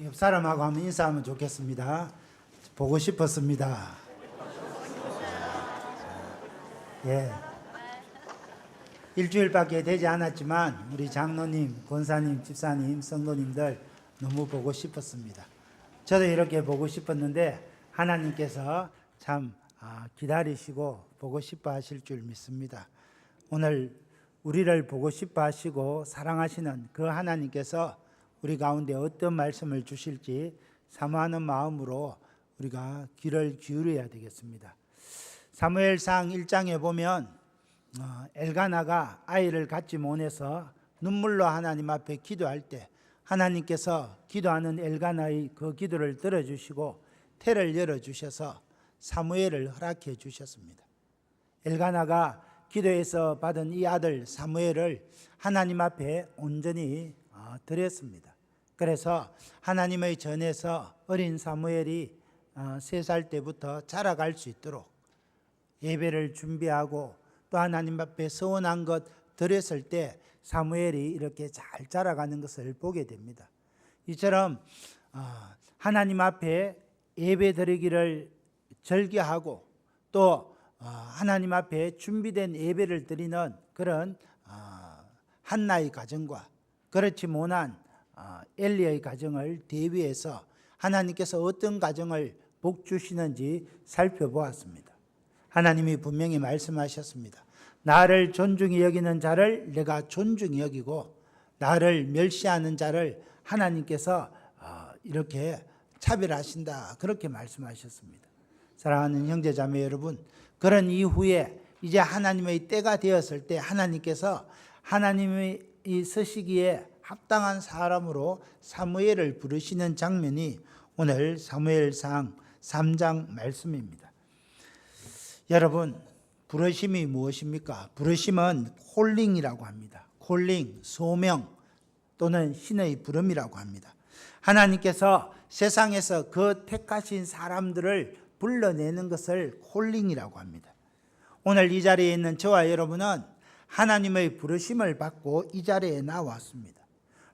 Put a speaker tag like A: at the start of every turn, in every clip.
A: 옆 사람하고 한번 인사하면 좋겠습니다. 보고 싶었습니다. 예. 일주일밖에 되지 않았지만 우리 장로님, 권사님, 집사님, 성도님들 너무 보고 싶었습니다. 저도 이렇게 보고 싶었는데 하나님께서 참 기다리시고 보고 싶어 하실 줄 믿습니다. 오늘 우리를 보고 싶어 하시고 사랑하시는 그 하나님께서 우리 가운데 어떤 말씀을 주실지 사모하는 마음으로 우리가 귀를 기울여야 되겠습니다. 사무엘상 1장에 보면 엘가나가 아이를 갖지 못해서 눈물로 하나님 앞에 기도할 때 하나님께서 기도하는 엘가나의 그 기도를 들어주시고 태를 열어주셔서 사무엘을 허락해 주셨습니다. 엘가나가 기도해서 받은 이 아들 사무엘을 하나님 앞에 온전히 드렸습니다. 그래서 하나님의 전에서 어린 사무엘이 3살 때부터 자라갈 수 있도록 예배를 준비하고 또 하나님 앞에 서원한 것 드렸을 때 사무엘이 이렇게 잘 자라가는 것을 보게 됩니다. 이처럼 하나님 앞에 예배 드리기를 절개하고 또 하나님 앞에 준비된 예배를 드리는 그런 한나의 가정과 그렇지 못한 엘리의 가정을 대비해서 하나님께서 어떤 가정을 복 주시는지 살펴보았습니다. 하나님이 분명히 말씀하셨습니다. 나를 존중히 여기는 자를 내가 존중히 여기고 나를 멸시하는 자를 하나님께서 이렇게 차별하신다, 그렇게 말씀하셨습니다. 사랑하는 형제자매 여러분, 그런 이후에 이제 하나님의 때가 되었을 때 하나님께서 하나님의 이 서시기에 합당한 사람으로 사무엘을 부르시는 장면이 오늘 사무엘상 3장 말씀입니다. 여러분, 부르심이 무엇입니까? 부르심은 콜링이라고 합니다. 콜링, 소명 또는 신의 부름이라고 합니다. 하나님께서 세상에서 그 택하신 사람들을 불러내는 것을 콜링이라고 합니다. 오늘 이 자리에 있는 저와 여러분은 하나님의 부르심을 받고 이 자리에 나왔습니다.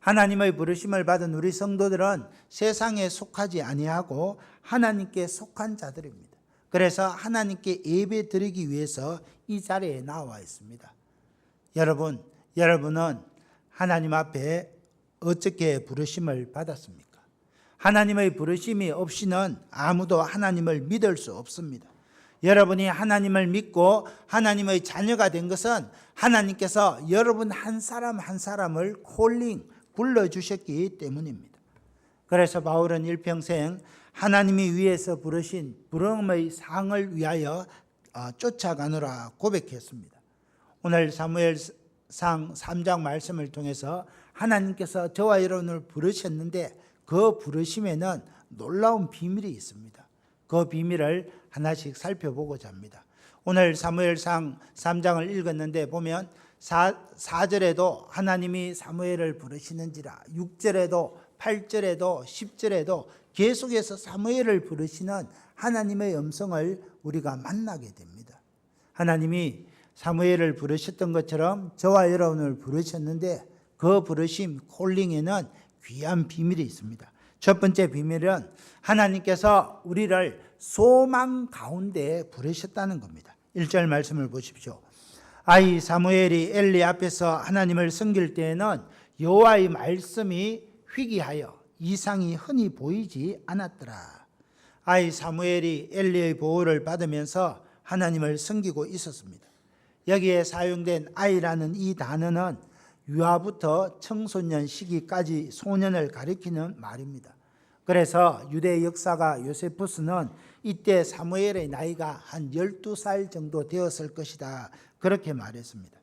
A: 하나님의 부르심을 받은 우리 성도들은 세상에 속하지 아니하고 하나님께 속한 자들입니다. 그래서 하나님께 예배 드리기 위해서 이 자리에 나와 있습니다. 여러분은 하나님 앞에 어떻게 부르심을 받았습니까? 하나님의 부르심이 없이는 아무도 하나님을 믿을 수 없습니다. 여러분이 하나님을 믿고 하나님의 자녀가 된 것은 하나님께서 여러분 한 사람 한 사람을 콜링, 불러주셨기 때문입니다. 그래서 바울은 일평생 하나님이 위에서 부르신 부름의 상을 위하여 쫓아가느라 고백했습니다. 오늘 사무엘상 3장 말씀을 통해서 하나님께서 저와 여러분을 부르셨는데 그 부르심에는 놀라운 비밀이 있습니다. 그 비밀을 하나씩 살펴보고자 합니다. 오늘 사무엘상 3장을 읽었는데 보면 4절에도 하나님이 사무엘을 부르시는지라, 6절에도 8절에도 10절에도 계속해서 사무엘을 부르시는 하나님의 음성을 우리가 만나게 됩니다. 하나님이 사무엘을 부르셨던 것처럼 저와 여러분을 부르셨는데 그 부르심 콜링에는 귀한 비밀이 있습니다. 첫 번째 비밀은 하나님께서 우리를 소망 가운데 부르셨다는 겁니다. 1절 말씀을 보십시오. 아이 사무엘이 엘리 앞에서 하나님을 섬길 때에는 여호와의 말씀이 희귀하여 이상이 흔히 보이지 않았더라. 아이 사무엘이 엘리의 보호를 받으면서 하나님을 섬기고 있었습니다. 여기에 사용된 아이라는 이 단어는 유아부터 청소년 시기까지 소년을 가리키는 말입니다. 그래서 유대 역사가 요세푸스는 이때 사무엘의 나이가 한 12살 정도 되었을 것이다, 그렇게 말했습니다.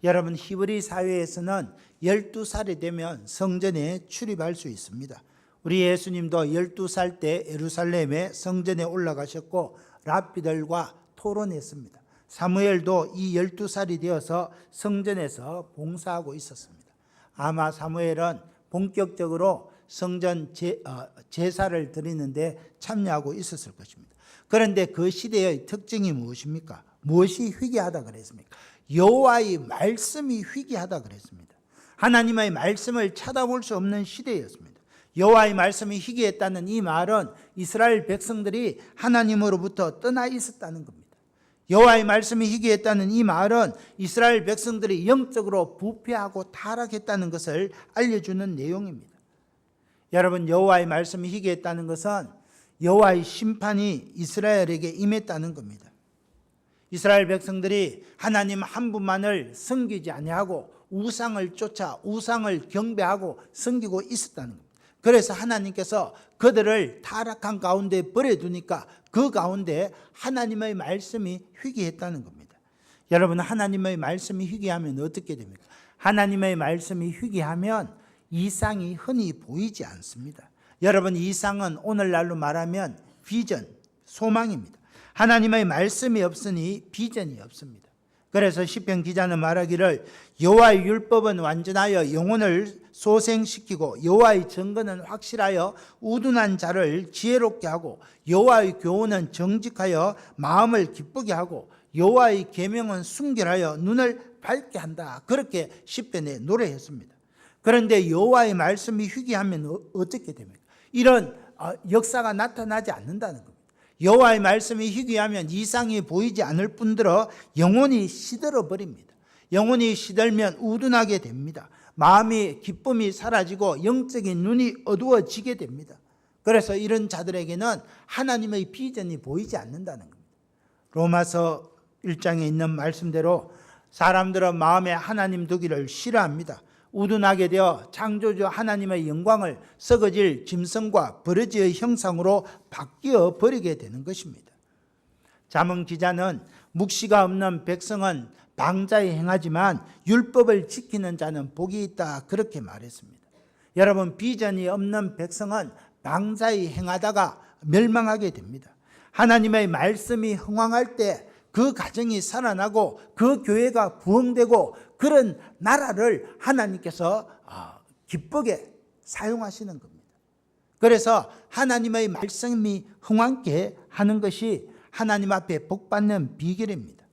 A: 여러분, 히브리 사회에서는 12살이 되면 성전에 출입할 수 있습니다. 우리 예수님도 12살 때 예루살렘에 성전에 올라가셨고 랍비들과 토론했습니다. 사무엘도 이 12살이 되어서 성전에서 봉사하고 있었습니다. 아마 사무엘은 본격적으로 성전 제사를 드리는데 참여하고 있었을 것입니다. 그런데 그 시대의 특징이 무엇입니까? 무엇이 희귀하다 그랬습니까? 여호와의 말씀이 희귀하다 그랬습니다. 하나님의 말씀을 찾아볼 수 없는 시대였습니다. 여호와의 말씀이 희귀했다는 이 말은 이스라엘 백성들이 하나님으로부터 떠나 있었다는 겁니다. 여호와의 말씀이 희귀했다는 이 말은 이스라엘 백성들이 영적으로 부패하고 타락했다는 것을 알려주는 내용입니다. 여러분, 여호와의 말씀이 희귀했다는 것은 여호와의 심판이 이스라엘에게 임했다는 겁니다. 이스라엘 백성들이 하나님 한 분만을 섬기지 아니하고 우상을 쫓아 우상을 경배하고 섬기고 있었다는 겁니다. 그래서 하나님께서 그들을 타락한 가운데 버려두니까 그 가운데 하나님의 말씀이 희귀했다는 겁니다. 여러분, 하나님의 말씀이 희귀하면 어떻게 됩니까? 하나님의 말씀이 희귀하면 이상이 흔히 보이지 않습니다. 여러분, 이상은 오늘날로 말하면 비전, 소망입니다. 하나님의 말씀이 없으니 비전이 없습니다. 그래서 시편 기자는 말하기를 여호와의 율법은 완전하여 영혼을 소생시키고 여호와의 증거는 확실하여 우둔한 자를 지혜롭게 하고 여호와의 교훈은 정직하여 마음을 기쁘게 하고 여호와의 계명은 순결하여 눈을 밝게 한다. 그렇게 시편에 노래했습니다. 그런데 여호와의 말씀이 희귀하면 어떻게 됩니까? 이런 역사가 나타나지 않는다는 겁니다. 여호와의 말씀이 희귀하면 이상이 보이지 않을 뿐더러 영혼이 시들어 버립니다. 영혼이 시들면 우둔하게 됩니다. 마음이 기쁨이 사라지고 영적인 눈이 어두워지게 됩니다. 그래서 이런 자들에게는 하나님의 비전이 보이지 않는다는 겁니다. 로마서 1장에 있는 말씀대로 사람들은 마음에 하나님 두기를 싫어합니다. 우둔하게 되어 창조주 하나님의 영광을 썩어질 짐승과 버러지의 형상으로 바뀌어 버리게 되는 것입니다. 잠언 기자는 묵시가 없는 백성은 방자에 행하지만 율법을 지키는 자는 복이 있다. 그렇게 말했습니다. 여러분, 비전이 없는 백성은 방자에 행하다가 멸망하게 됩니다. 하나님의 말씀이 흥왕할 때 그 가정이 살아나고 그 교회가 부흥되고 그런 나라를 하나님께서 기쁘게 사용하시는 겁니다. 그래서 하나님의 말씀이 흥왕케 하는 것이 하나님 앞에 복받는 비결입니다.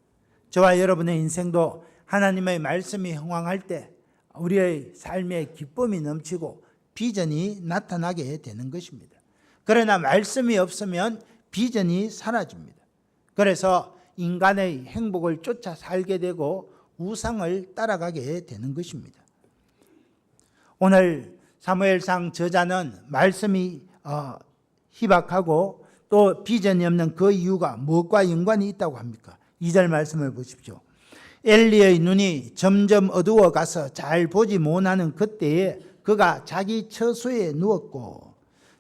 A: 저와 여러분의 인생도 하나님의 말씀이 흥왕할 때 우리의 삶에 기쁨이 넘치고 비전이 나타나게 되는 것입니다. 그러나 말씀이 없으면 비전이 사라집니다. 그래서 인간의 행복을 쫓아 살게 되고 우상을 따라가게 되는 것입니다. 오늘 사무엘상 저자는 말씀이 희박하고 또 비전이 없는 그 이유가 무엇과 연관이 있다고 합니까? 2절 말씀을 보십시오. 엘리의 눈이 점점 어두워 가서 잘 보지 못하는 그때에 그가 자기 처소에 누웠고,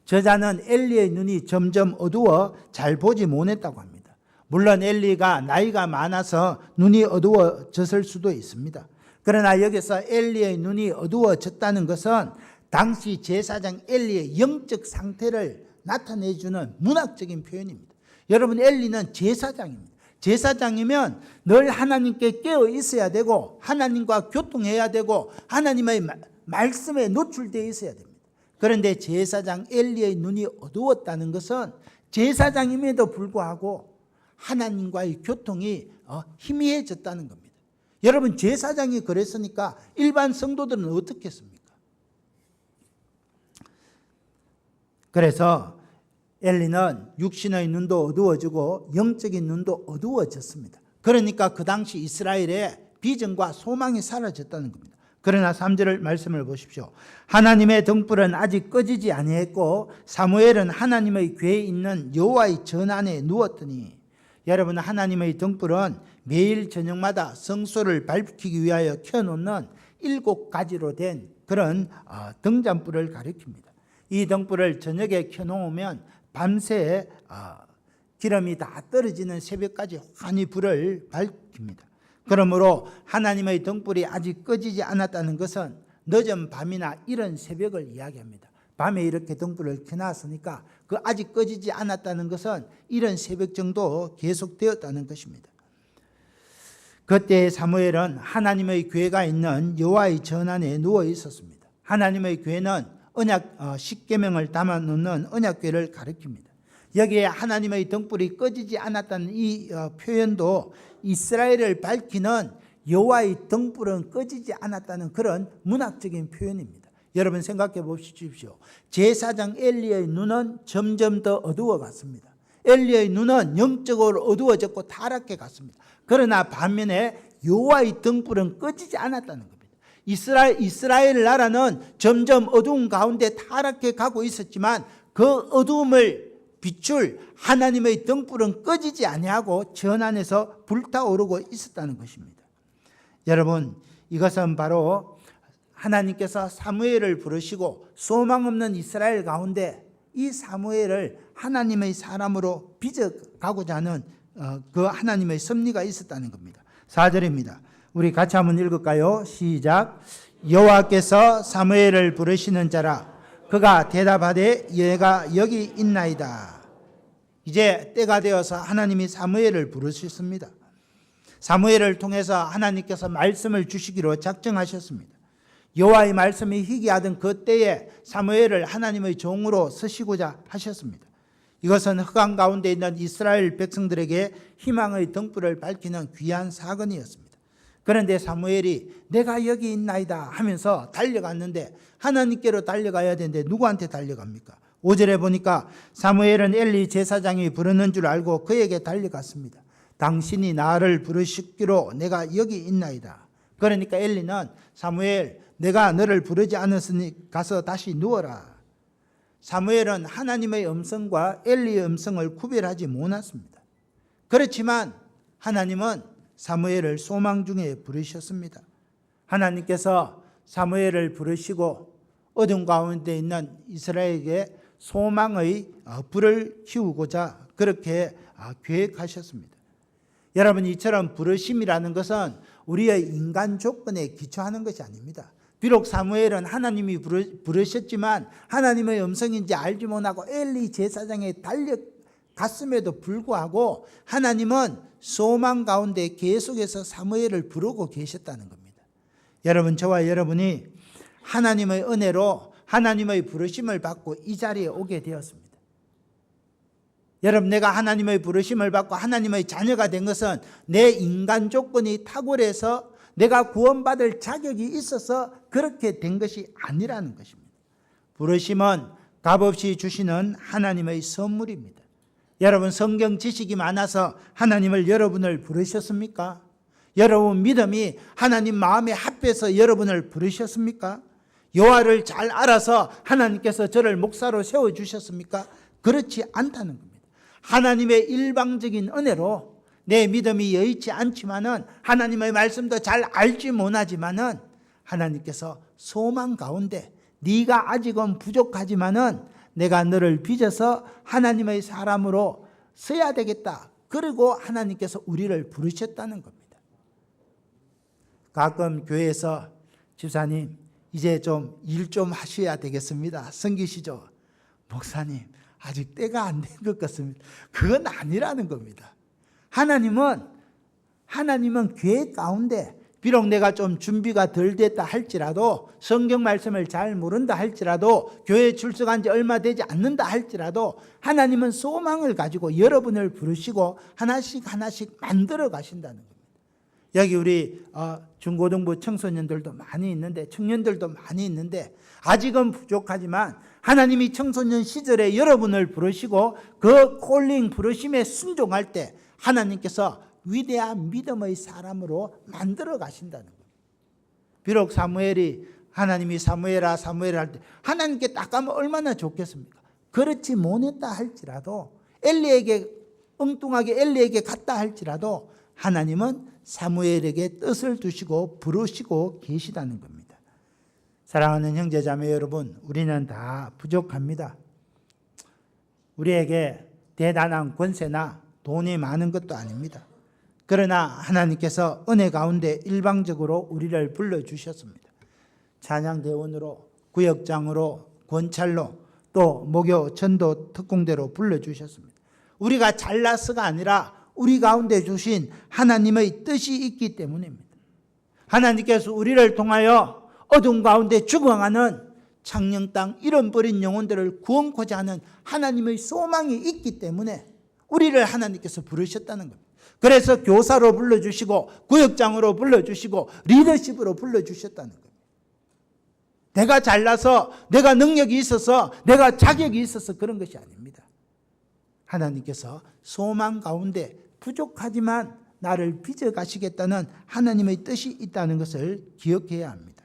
A: 저자는 엘리의 눈이 점점 어두워 잘 보지 못했다고 합니다. 물론 엘리가 나이가 많아서 눈이 어두워졌을 수도 있습니다. 그러나 여기서 엘리의 눈이 어두워졌다는 것은 당시 제사장 엘리의 영적 상태를 나타내주는 문학적인 표현입니다. 여러분, 엘리는 제사장입니다. 제사장이면 늘 하나님께 깨어 있어야 되고 하나님과 교통해야 되고 하나님의 말씀에 노출되어 있어야 됩니다. 그런데 제사장 엘리의 눈이 어두웠다는 것은 제사장임에도 불구하고 하나님과의 교통이 희미해졌다는 겁니다. 여러분, 제사장이 그랬으니까 일반 성도들은 어떻게 했습니까? 그래서 엘리는 육신의 눈도 어두워지고 영적인 눈도 어두워졌습니다. 그러니까 그 당시 이스라엘의 비전과 소망이 사라졌다는 겁니다. 그러나 3절 말씀을 보십시오. 하나님의 등불은 아직 꺼지지 아니했고 사무엘은 하나님의 궤에 있는 여호와의 전 안에 누웠더니, 여러분, 하나님의 등불은 매일 저녁마다 성소를 밝히기 위하여 켜놓는 7가지로 된 그런 등잔불을 가리킵니다. 이 등불을 저녁에 켜놓으면 밤새 기름이 다 떨어지는 새벽까지 환히 불을 밝힙니다. 그러므로 하나님의 등불이 아직 꺼지지 않았다는 것은 늦은 밤이나 이른 새벽을 이야기합니다. 밤에 이렇게 등불을 켜놨으니까 그 아직 꺼지지 않았다는 것은 이른 새벽 정도 계속되었다는 것입니다. 그때 사무엘은 하나님의 궤가 있는 여호와의 전 안에 누워 있었습니다. 하나님의 궤는 언약 십계명을 담아 놓는 언약궤를 가리킵니다. 여기에 하나님의 등불이 꺼지지 않았다는 이 표현도 이스라엘을 밝히는 여호와의 등불은 꺼지지 않았다는 그런 문학적인 표현입니다. 여러분 생각해 보십시오. 제사장 엘리의 눈은 점점 더 어두워 갔습니다. 엘리의 눈은 영적으로 어두워졌고 타락해 갔습니다. 그러나 반면에 여호와의 등불은 꺼지지 않았다는 겁니다. 이스라엘 나라는 점점 어두운 가운데 타락해 가고 있었지만 그 어두움을 비출 하나님의 등불은 꺼지지 아니하고 전 안에서 불타오르고 있었다는 것입니다. 여러분, 이것은 바로 하나님께서 사무엘을 부르시고 소망 없는 이스라엘 가운데 이 사무엘을 하나님의 사람으로 빚어가고자 하는 그 하나님의 섭리가 있었다는 겁니다. 4절입니다. 우리 같이 한번 읽을까요? 시작. 여호와께서 사무엘을 부르시는 자라. 그가 대답하되 얘가 여기 있나이다. 이제 때가 되어서 하나님이 사무엘을 부르셨습니다. 사무엘을 통해서 하나님께서 말씀을 주시기로 작정하셨습니다. 여호와의 말씀이 희귀하던 그 때에 사무엘을 하나님의 종으로 쓰시고자 하셨습니다. 이것은 흑암 가운데 있는 이스라엘 백성들에게 희망의 등불을 밝히는 귀한 사건이었습니다. 그런데 사무엘이 내가 여기 있나이다 하면서 달려갔는데 하나님께로 달려가야 되는데 누구한테 달려갑니까? 5절에 보니까 사무엘은 엘리 제사장이 부르는 줄 알고 그에게 달려갔습니다. 당신이 나를 부르시기로 내가 여기 있나이다. 그러니까 엘리는 사무엘, 내가 너를 부르지 않았으니 가서 다시 누워라. 사무엘은 하나님의 음성과 엘리의 음성을 구별하지 못했습니다. 그렇지만 하나님은 사무엘을 소망 중에 부르셨습니다. 하나님께서 사무엘을 부르시고 어둠 가운데 있는 이스라엘에게 소망의 불을 키우고자 그렇게 계획하셨습니다. 여러분, 이처럼 부르심이라는 것은 우리의 인간 조건에 기초하는 것이 아닙니다. 비록 사무엘은 하나님이 부르셨지만 하나님의 음성인지 알지 못하고 엘리 제사장에 달려갔음에도 불구하고 하나님은 소망 가운데 계속해서 사무엘을 부르고 계셨다는 겁니다. 여러분, 저와 여러분이 하나님의 은혜로 하나님의 부르심을 받고 이 자리에 오게 되었습니다. 여러분, 내가 하나님의 부르심을 받고 하나님의 자녀가 된 것은 내 인간 조건이 탁월해서 내가 구원받을 자격이 있어서 그렇게 된 것이 아니라는 것입니다. 부르심은 값없이 주시는 하나님의 선물입니다. 여러분, 성경 지식이 많아서 하나님을 여러분을 부르셨습니까? 여러분 믿음이 하나님 마음에 합해서 여러분을 부르셨습니까? 여호와를 잘 알아서 하나님께서 저를 목사로 세워주셨습니까? 그렇지 않다는 겁니다. 하나님의 일방적인 은혜로 내 믿음이 여의치 않지만은 하나님의 말씀도 잘 알지 못하지만은 하나님께서 소망 가운데 네가 아직은 부족하지만은 내가 너를 빚어서 하나님의 사람으로 써야 되겠다. 그리고 하나님께서 우리를 부르셨다는 겁니다. 가끔 교회에서 집사님 이제 좀 일 좀 하셔야 되겠습니다. 섬기시죠. 목사님 아직 때가 안 된 것 같습니다. 그건 아니라는 겁니다. 하나님은 계획 가운데 비록 내가 좀 준비가 덜 됐다 할지라도 성경 말씀을 잘 모른다 할지라도 교회에 출석한 지 얼마 되지 않는다 할지라도 하나님은 소망을 가지고 여러분을 부르시고 하나씩 만들어 가신다는 겁니다. 여기 우리 중고등부 청소년들도 많이 있는데 청년들도 많이 있는데 아직은 부족하지만 하나님이 청소년 시절에 여러분을 부르시고 그 콜링 부르심에 순종할 때 하나님께서 위대한 믿음의 사람으로 만들어 가신다는 거예요. 비록 하나님이 사무엘아 할 때 하나님께 딱 가면 얼마나 좋겠습니까? 그렇지 못했다 할지라도 엉뚱하게 엘리에게 갔다 할지라도 하나님은 사무엘에게 뜻을 두시고 부르시고 계시다는 겁니다. 사랑하는 형제자매 여러분, 우리는 다 부족합니다. 우리에게 대단한 권세나 돈이 많은 것도 아닙니다. 그러나 하나님께서 은혜 가운데 일방적으로 우리를 불러주셨습니다. 찬양대원으로, 구역장으로, 권찰로, 또 목요, 전도, 특공대로 불러주셨습니다. 우리가 잘나서가 아니라 우리 가운데 주신 하나님의 뜻이 있기 때문입니다. 하나님께서 우리를 통하여 어둠 가운데 죽어가는 창녕 땅 잃어버린 영혼들을 구원코자 하는 하나님의 소망이 있기 때문에 우리를 하나님께서 부르셨다는 겁니다. 그래서 교사로 불러주시고 구역장으로 불러주시고 리더십으로 불러주셨다는 겁니다. 내가 잘나서, 내가 능력이 있어서, 내가 자격이 있어서 그런 것이 아닙니다. 하나님께서 소망 가운데 부족하지만 나를 빚어가시겠다는 하나님의 뜻이 있다는 것을 기억해야 합니다.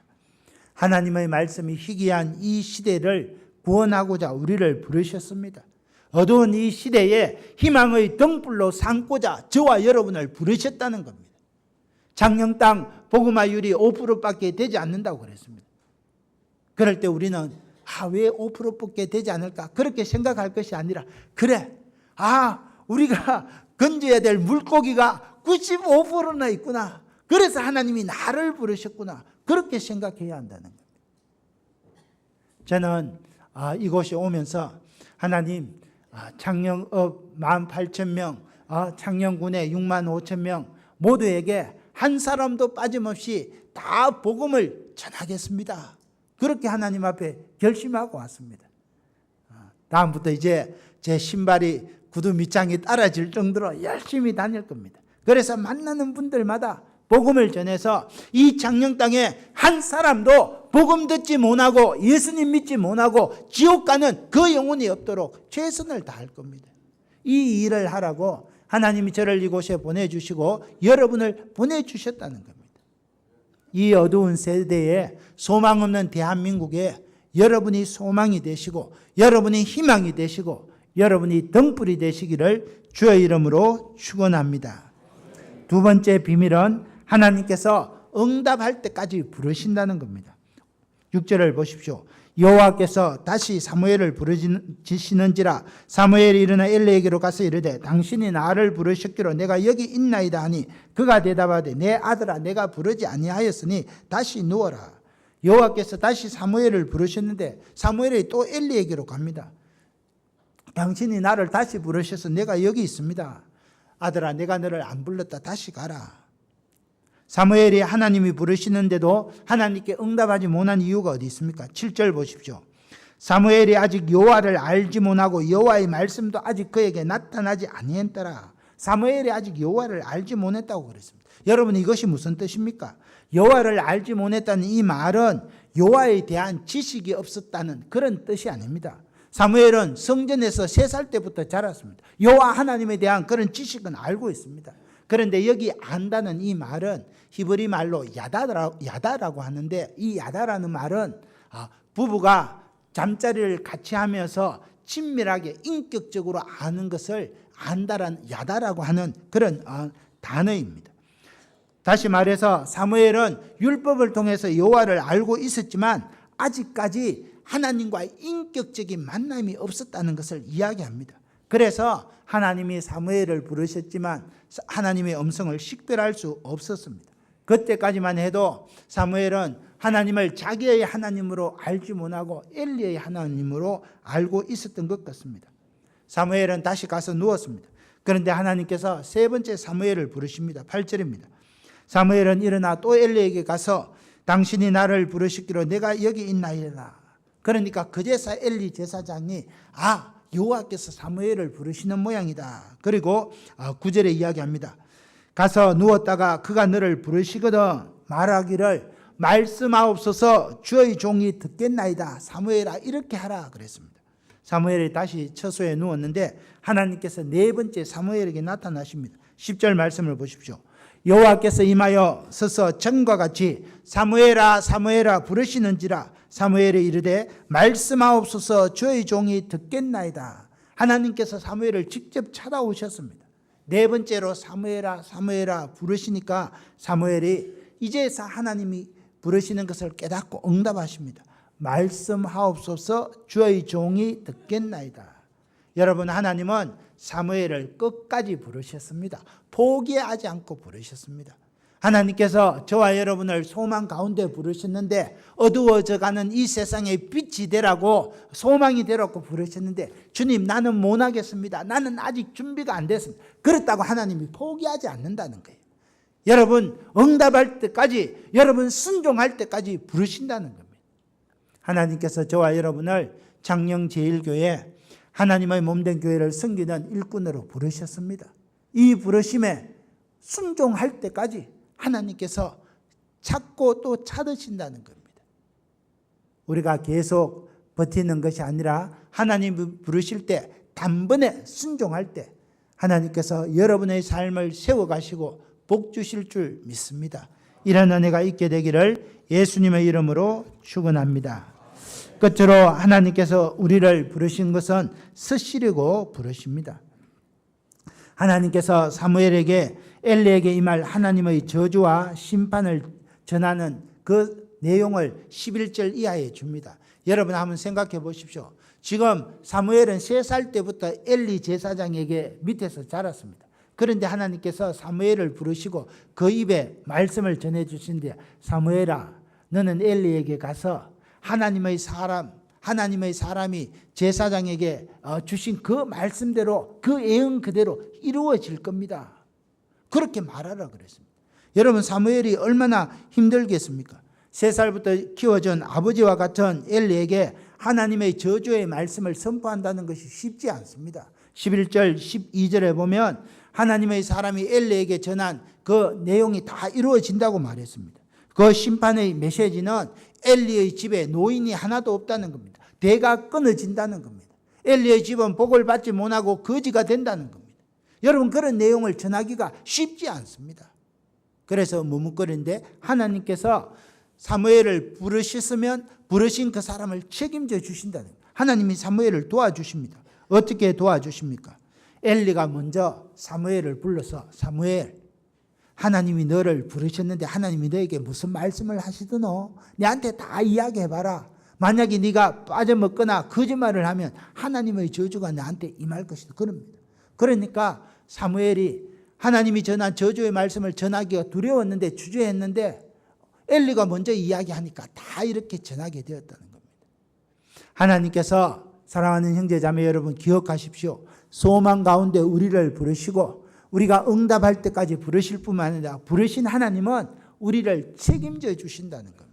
A: 하나님의 말씀이 희귀한 이 시대를 구원하고자 우리를 부르셨습니다. 어두운 이 시대에 희망의 등불로 삼고자 저와 여러분을 부르셨다는 겁니다. 장영땅 복음화율이 5%밖에 되지 않는다고 그랬습니다. 그럴 때 우리는 왜 5%밖에 되지 않을까? 그렇게 생각할 것이 아니라 그래, 우리가 건져야 될 물고기가 95%나 있구나. 그래서 하나님이 나를 부르셨구나. 그렇게 생각해야 한다는 겁니다. 저는 이곳에 오면서 하나님, 창녕읍 18,000명, 창녕군의 65,000명 모두에게 한 사람도 빠짐없이 다 복음을 전하겠습니다. 그렇게 하나님 앞에 결심하고 왔습니다. 다음부터 이제 제 신발이 구두 밑장이 떨어질 정도로 열심히 다닐 겁니다. 그래서 만나는 분들마다 복음을 전해서 이 창녕 땅에 한 사람도 복음 듣지 못하고 예수님 믿지 못하고 지옥 가는 그 영혼이 없도록 최선을 다할 겁니다. 이 일을 하라고 하나님이 저를 이곳에 보내주시고 여러분을 보내주셨다는 겁니다. 이 어두운 세대에 소망 없는 대한민국에 여러분이 소망이 되시고 여러분이 희망이 되시고 여러분이 등불이 되시기를 주의 이름으로 축원합니다. 두 번째 비밀은 하나님께서 응답할 때까지 부르신다는 겁니다. 6절을 보십시오. 여호와께서 다시 사무엘을 부르시는지라 사무엘이 일어나 엘리에게로 가서 이르되 당신이 나를 부르셨기로 내가 여기 있나이다 하니 그가 대답하되 내 아들아 내가 부르지 아니하였으니 다시 누워라. 여호와께서 다시 사무엘을 부르셨는데 사무엘이 또 엘리에게로 갑니다. 당신이 나를 다시 부르셔서 내가 여기 있습니다. 아들아 내가 너를 안 불렀다. 다시 가라. 사무엘이 하나님이 부르시는데도 하나님께 응답하지 못한 이유가 어디 있습니까? 7절 보십시오. 사무엘이 아직 여호와를 알지 못하고 여호와의 말씀도 아직 그에게 나타나지 아니했더라. 사무엘이 아직 여호와를 알지 못했다고 그랬습니다. 여러분 이것이 무슨 뜻입니까? 여호와를 알지 못했다는 이 말은 여호와에 대한 지식이 없었다는 그런 뜻이 아닙니다. 사무엘은 성전에서 3살 때부터 자랐습니다. 여호와 하나님에 대한 그런 지식은 알고 있습니다. 그런데 여기 안다는 이 말은 히브리 말로 야다라고 하는데 이 야다라는 말은 부부가 잠자리를 같이 하면서 친밀하게 인격적으로 아는 것을 안다라는 야다라고 하는 그런 단어입니다. 다시 말해서 사무엘은 율법을 통해서 여호와를 알고 있었지만 아직까지 하나님과의 인격적인 만남이 없었다는 것을 이야기합니다. 그래서 하나님이 사무엘을 부르셨지만 하나님의 음성을 식별할 수 없었습니다. 그때까지만 해도 사무엘은 하나님을 자기의 하나님으로 알지 못하고 엘리의 하나님으로 알고 있었던 것 같습니다. 사무엘은 다시 가서 누웠습니다. 그런데 하나님께서 세 번째 사무엘을 부르십니다. 8절입니다. 사무엘은 일어나 또 엘리에게 가서 당신이 나를 부르시기로 내가 여기 있나이다. 그러니까 그제서 엘리 제사장이 여호와께서 사무엘을 부르시는 모양이다. 그리고 9절에 이야기합니다. 가서 누웠다가 그가 너를 부르시거든 말하기를 말씀하옵소서 주의 종이 듣겠나이다. 사무엘아 이렇게 하라 그랬습니다. 사무엘이 다시 처소에 누웠는데 하나님께서 네 번째 사무엘에게 나타나십니다. 10절 말씀을 보십시오. 여호와께서 임하여 서서 전과 같이 사무엘아 사무엘아 부르시는지라 사무엘이 이르되 말씀하옵소서 주의 종이 듣겠나이다. 하나님께서 사무엘을 직접 찾아오셨습니다. 네 번째로 사무엘아 사무엘아 부르시니까 사무엘이 이제서 하나님이 부르시는 것을 깨닫고 응답하십니다. 말씀하옵소서 주의 종이 듣겠나이다. 여러분 하나님은 사무엘을 끝까지 부르셨습니다. 포기하지 않고 부르셨습니다. 하나님께서 저와 여러분을 소망 가운데 부르셨는데 어두워져가는 이 세상에 빛이 되라고 소망이 되라고 부르셨는데 주님 나는 못하겠습니다. 나는 아직 준비가 안 됐습니다. 그렇다고 하나님이 포기하지 않는다는 거예요. 여러분 응답할 때까지 여러분 순종할 때까지 부르신다는 겁니다. 하나님께서 저와 여러분을 창녕제일교회 하나님의 몸된 교회를 섬기는 일꾼으로 부르셨습니다. 이 부르심에 순종할 때까지 하나님께서 찾고 또 찾으신다는 겁니다. 우리가 계속 버티는 것이 아니라 하나님이 부르실 때 단번에 순종할 때 하나님께서 여러분의 삶을 세워가시고 복 주실 줄 믿습니다. 이런 은혜가 있게 되기를 예수님의 이름으로 축원합니다. 끝으로 하나님께서 우리를 부르신 것은 쓰시려고 부르십니다. 하나님께서 사무엘에게 엘리에게 임할 하나님의 저주와 심판을 전하는 그 내용을 11절 이하에 줍니다. 여러분 한번 생각해 보십시오. 지금 사무엘은 3살 때부터 엘리 제사장에게 밑에서 자랐습니다. 그런데 하나님께서 사무엘을 부르시고 그 입에 말씀을 전해 주신데, 사무엘아, 너는 엘리에게 가서 하나님의 사람이 제사장에게 주신 그 말씀대로, 그 예언 그대로 이루어질 겁니다. 그렇게 말하라 그랬습니다. 여러분, 사무엘이 얼마나 힘들겠습니까? 3살부터 키워준 아버지와 같은 엘리에게 하나님의 저주의 말씀을 선포한다는 것이 쉽지 않습니다. 11절 12절에 보면 하나님의 사람이 엘리에게 전한 그 내용이 다 이루어진다고 말했습니다. 그 심판의 메시지는 엘리의 집에 노인이 하나도 없다는 겁니다. 대가 끊어진다는 겁니다. 엘리의 집은 복을 받지 못하고 거지가 된다는 겁니다. 여러분, 그런 내용을 전하기가 쉽지 않습니다. 그래서 머뭇거리는데 하나님께서 사무엘을 부르셨으면 부르신 그 사람을 책임져 주신다는 거예요. 하나님이 사무엘을 도와주십니다. 어떻게 도와주십니까? 엘리가 먼저 사무엘을 불러서, 사무엘, 하나님이 너를 부르셨는데 하나님이 너에게 무슨 말씀을 하시더노? 내한테 다 이야기해봐라. 만약에 네가 빠져먹거나 거짓말을 하면 하나님의 저주가 나한테 임할 것이다. 그럽니다. 그러니까 사무엘이 하나님이 전한 저주의 말씀을 전하기가 두려웠는데 주저했는데 엘리가 먼저 이야기하니까 다 이렇게 전하게 되었다는 겁니다. 하나님께서, 사랑하는 형제자매 여러분, 기억하십시오. 소망 가운데 우리를 부르시고 우리가 응답할 때까지 부르실 뿐만 아니라 부르신 하나님은 우리를 책임져 주신다는 겁니다.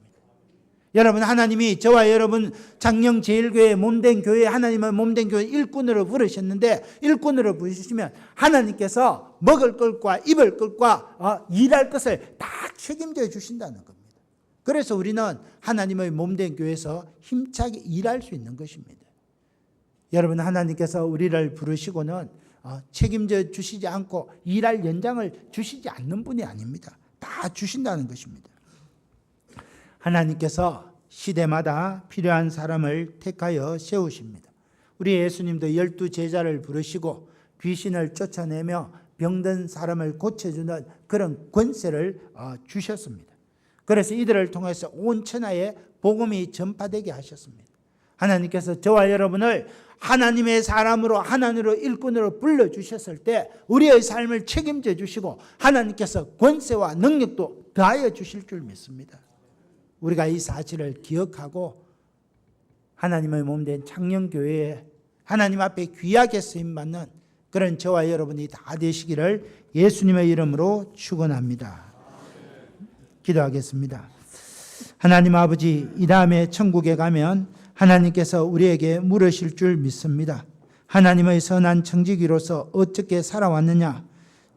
A: 여러분, 하나님이 저와 여러분 장영제일교회 몸된 교회, 하나님의 몸된 교회 일꾼으로 부르셨는데, 일꾼으로 부르시면 하나님께서 먹을 것과 입을 것과 일할 것을 다 책임져 주신다는 겁니다. 그래서 우리는 하나님의 몸된 교회에서 힘차게 일할 수 있는 것입니다. 여러분, 하나님께서 우리를 부르시고는 책임져 주시지 않고 일할 연장을 주시지 않는 분이 아닙니다. 다 주신다는 것입니다. 하나님께서 시대마다 필요한 사람을 택하여 세우십니다. 우리 예수님도 12제자를 부르시고 귀신을 쫓아내며 병든 사람을 고쳐주는 그런 권세를 주셨습니다. 그래서 이들을 통해서 온 천하에 복음이 전파되게 하셨습니다. 하나님께서 저와 여러분을 하나님의 사람으로, 하나님으로, 일꾼으로 불러주셨을 때 우리의 삶을 책임져 주시고 하나님께서 권세와 능력도 더하여 주실 줄 믿습니다. 우리가 이 사실을 기억하고 하나님의 몸된 창녕교회에 하나님 앞에 귀하게 쓰임받는 그런 저와 여러분이 다 되시기를 예수님의 이름으로 축원합니다. 기도하겠습니다. 하나님 아버지, 이 다음에 천국에 가면 하나님께서 우리에게 물으실 줄 믿습니다. 하나님의 선한 청지기로서 어떻게 살아왔느냐?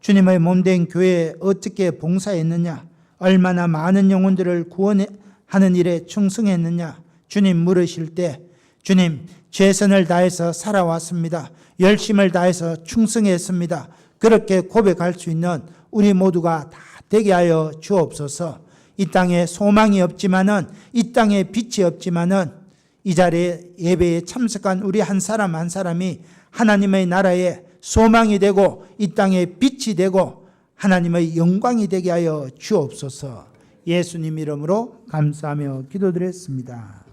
A: 주님의 몸된 교회에 어떻게 봉사했느냐? 얼마나 많은 영혼들을 구원하는 일에 충성했느냐? 주님 물으실 때, 주님, 최선을 다해서 살아왔습니다. 열심을 다해서 충성했습니다. 그렇게 고백할 수 있는 우리 모두가 다 되게 하여 주옵소서. 이 땅에 소망이 없지만은, 이 땅에 빛이 없지만은 이 자리에 예배에 참석한 우리 한 사람 한 사람이 하나님의 나라에 소망이 되고 이 땅에 빛이 되고 하나님의 영광이 되게 하여 주옵소서. 예수님 이름으로 감사하며 기도드렸습니다.